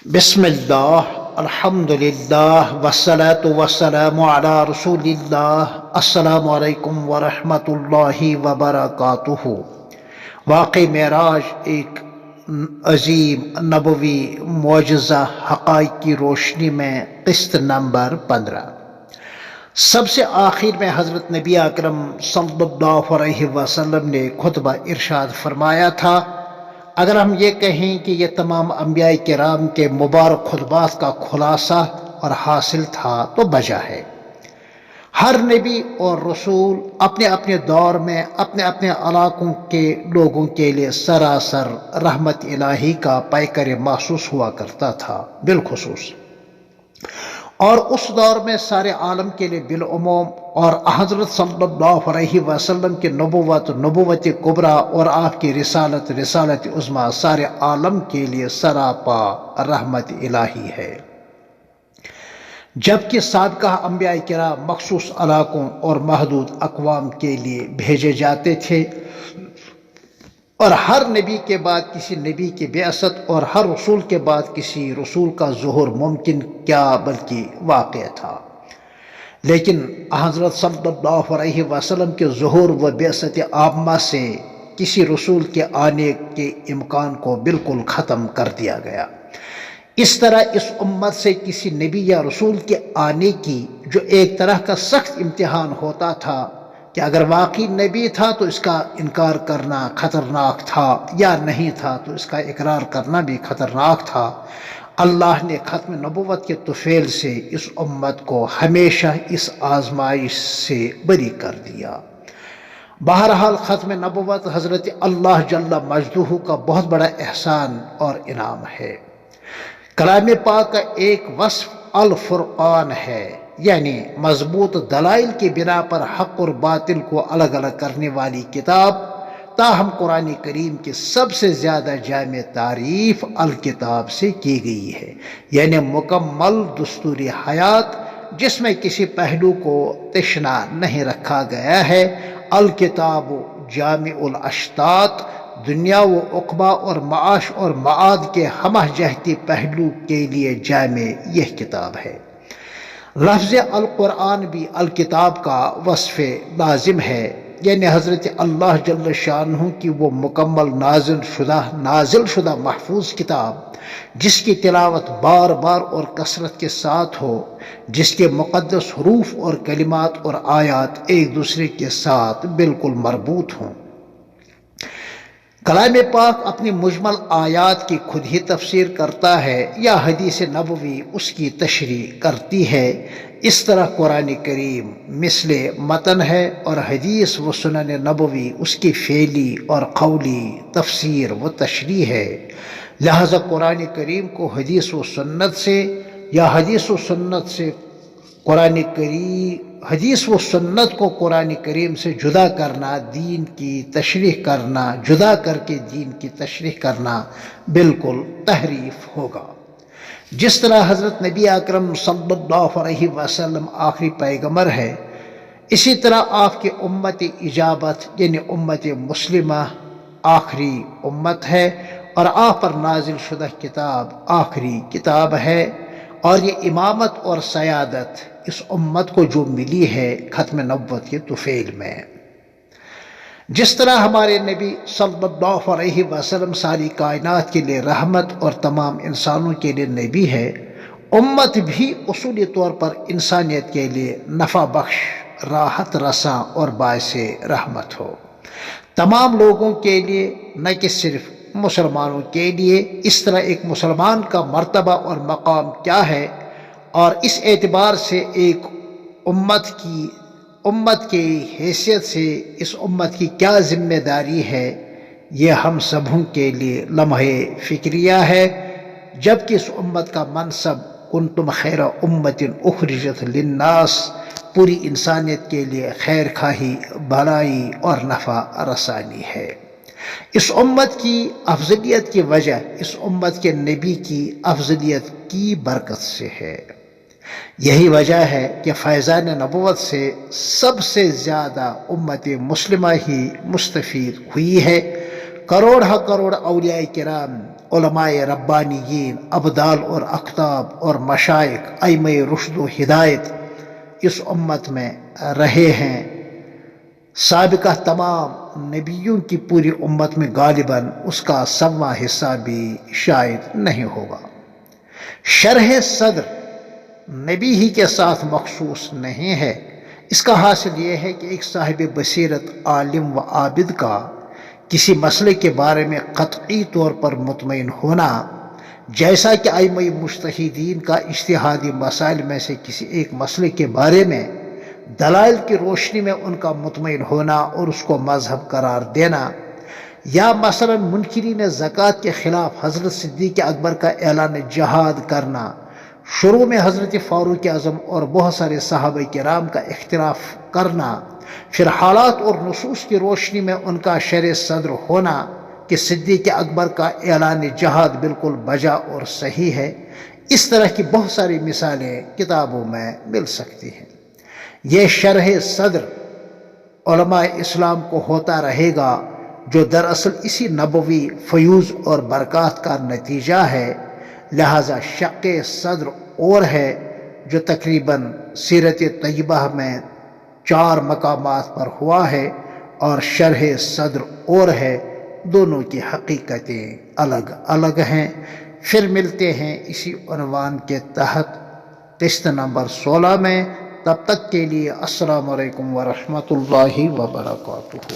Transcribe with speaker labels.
Speaker 1: بسم اللہ الحمد للہ والصلاة والسلام علی رسول اللہ السلام علیکم ورحمۃ اللہ وبرکاتہ۔ واقعہ معراج ایک عظیم نبوی معجزہ حقائق کی روشنی میں قسط نمبر 15۔ سب سے آخر میں حضرت نبی اکرم صلی اللہ علیہ وسلم نے خطبہ ارشاد فرمایا تھا۔ اگر ہم یہ کہیں کہ یہ تمام انبیاء کرام کے مبارک خطبات کا خلاصہ اور حاصل تھا تو بجا ہے۔ ہر نبی اور رسول اپنے اپنے دور میں اپنے اپنے علاقوں کے لوگوں کے لیے سراسر رحمت الہی کا پیکر محسوس ہوا کرتا تھا بالخصوص، اور اس دور میں سارے عالم کے لیے بالعموم، اور حضرت صلی اللہ علیہ وسلم کی نبوت کبریٰ اور آپ کی رسالت عظمیٰ سارے عالم کے لیے سراپا رحمت الہی ہے، جبکہ سابقہ انبیاء کرام مخصوص علاقوں اور محدود اقوام کے لیے بھیجے جاتے تھے، اور ہر نبی کے بعد کسی نبی کی بعثت اور ہر رسول کے بعد کسی رسول کا ظہور ممکن کیا بلکہ واقع تھا۔ لیکن حضرت صلی اللہ علیہ وسلم کے ظہور و بعثت عامہ سے کسی رسول کے آنے کے امکان کو بالکل ختم کر دیا گیا۔ اس طرح اس امت سے کسی نبی یا رسول کے آنے کی جو ایک طرح کا سخت امتحان ہوتا تھا کہ اگر واقعی نبی تھا تو اس کا انکار کرنا خطرناک تھا، یا نہیں تھا تو اس کا اقرار کرنا بھی خطرناک تھا، اللہ نے ختم نبوت کے طفیل سے اس امت کو ہمیشہ اس آزمائش سے بری کر دیا۔ بہرحال ختم نبوت حضرت اللہ جل مجدہ کا بہت بڑا احسان اور انعام ہے۔ کلام پاک کا ایک وصف الفرقان ہے، یعنی مضبوط دلائل کی بنا پر حق اور باطل کو الگ الگ کرنے والی کتاب۔ تاہم قرآن کریم کی سب سے زیادہ جامع تعریف الکتاب سے کی گئی ہے، یعنی مکمل دستور حیات جس میں کسی پہلو کو تشنا نہیں رکھا گیا ہے۔ الکتاب جامع الاشتات، دنیا و عقبہ اور معاش اور معاد کے ہمہ جہتی پہلو کے لیے جامع یہ کتاب ہے۔ لفظ القرآن بھی الکتاب کا وصف لازم ہے، یعنی حضرت اللہ جل شانہ کی وہ مکمل نازل شدہ محفوظ کتاب جس کی تلاوت بار بار اور کثرت کے ساتھ ہو، جس کے مقدس حروف اور کلمات اور آیات ایک دوسرے کے ساتھ بالکل مربوط ہوں۔ کلام پاک اپنی مجمل آیات کی خود ہی تفسیر کرتا ہے یا حدیث نبوی اس کی تشریح کرتی ہے۔ اس طرح قرآن کریم مثل متن ہے اور حدیث و سنن نبوی اس کی فعلی اور قولی تفسیر و تشریح ہے۔ لہذا قرآن کریم کو حدیث و سنت سے یا حدیث و سنت کو قرآن کریم سے جدا کرنا، دین کی تشریح کرنا، جدا کر کے دین کی تشریح کرنا بالکل تحریف ہوگا۔ جس طرح حضرت نبی اکرم صلی اللہ علیہ وسلم آخری پیغمبر ہے، اسی طرح آپ کی امت اجابت یعنی امت مسلمہ آخری امت ہے، اور آپ پر نازل شدہ کتاب آخری کتاب ہے، اور یہ امامت اور سیادت اس امت کو جو ملی ہے ختم نبوت کے طفیل میں۔ جس طرح ہمارے نبی صلی اللہ علیہ وسلم ساری کائنات کے لیے رحمت اور تمام انسانوں کے لیے نبی ہے، امت بھی اصولی طور پر انسانیت کے لیے نفع بخش، راحت رساں اور باعث رحمت ہو، تمام لوگوں کے لیے، نہ کہ صرف مسلمانوں کے لیے۔ اس طرح ایک مسلمان کا مرتبہ اور مقام کیا ہے، اور اس اعتبار سے ایک امت کی حیثیت سے اس امت کی کیا ذمہ داری ہے، یہ ہم سبوں کے لیے لمحہ فکریہ ہے۔ جبکہ اس امت کا منصب کنتم خیر امت اخرجت للناس، پوری انسانیت کے لیے خیر خواہی، بھلائی اور نفع رسانی ہے۔ اس امت کی افضلیت کی وجہ اس امت کے نبی کی افضلیت کی برکت سے ہے۔ یہی وجہ ہے کہ فیضان نبوت سے سب سے زیادہ امت مسلمہ ہی مستفید ہوئی ہے۔ کروڑ اولیاء کرام، علماء ربانیین، ابدال اور اقطاب اور مشائخ، ائمہ رشد و ہدایت اس امت میں رہے ہیں۔ سابقہ تمام نبیوں کی پوری امت میں غالباً اس کا 100واں حصہ بھی شاید نہیں ہوگا۔ شرح صدر نبی ہی کے ساتھ مخصوص نہیں ہے، اس کا حاصل یہ ہے کہ ایک صاحب بصیرت، عالم و عابد کا کسی مسئلے کے بارے میں قطعی طور پر مطمئن ہونا، جیسا کہ ائمہ مجتہدین کا اجتہادی مسائل میں سے کسی ایک مسئلے کے بارے میں دلائل کی روشنی میں ان کا مطمئن ہونا اور اس کو مذہب قرار دینا، یا مثلا منکرین زکوٰۃ کے خلاف حضرت صدیق اکبر کا اعلان جہاد کرنا، شروع میں حضرت فاروق اعظم اور بہت سارے صحابہ کرام کا اختلاف کرنا، پھر حالات اور نصوص کی روشنی میں ان کا شرح صدر ہونا کہ صدیق اکبر کا اعلان جہاد بالکل بجا اور صحیح ہے۔ اس طرح کی بہت ساری مثالیں کتابوں میں مل سکتی ہیں۔ یہ شرح صدر علماء اسلام کو ہوتا رہے گا، جو دراصل اسی نبوی فیوز اور برکات کا نتیجہ ہے۔ لہذا شق صدر اور ہے جو تقریباً سیرت طیبہ میں 4 مقامات پر ہوا ہے، اور شرح صدر اور ہے، دونوں کی حقیقتیں الگ الگ ہیں۔ پھر ملتے ہیں اسی عنوان کے تحت قسط نمبر 16 میں۔ تب تک کے لیے السلام علیکم ورحمۃ اللہ وبرکاتہ۔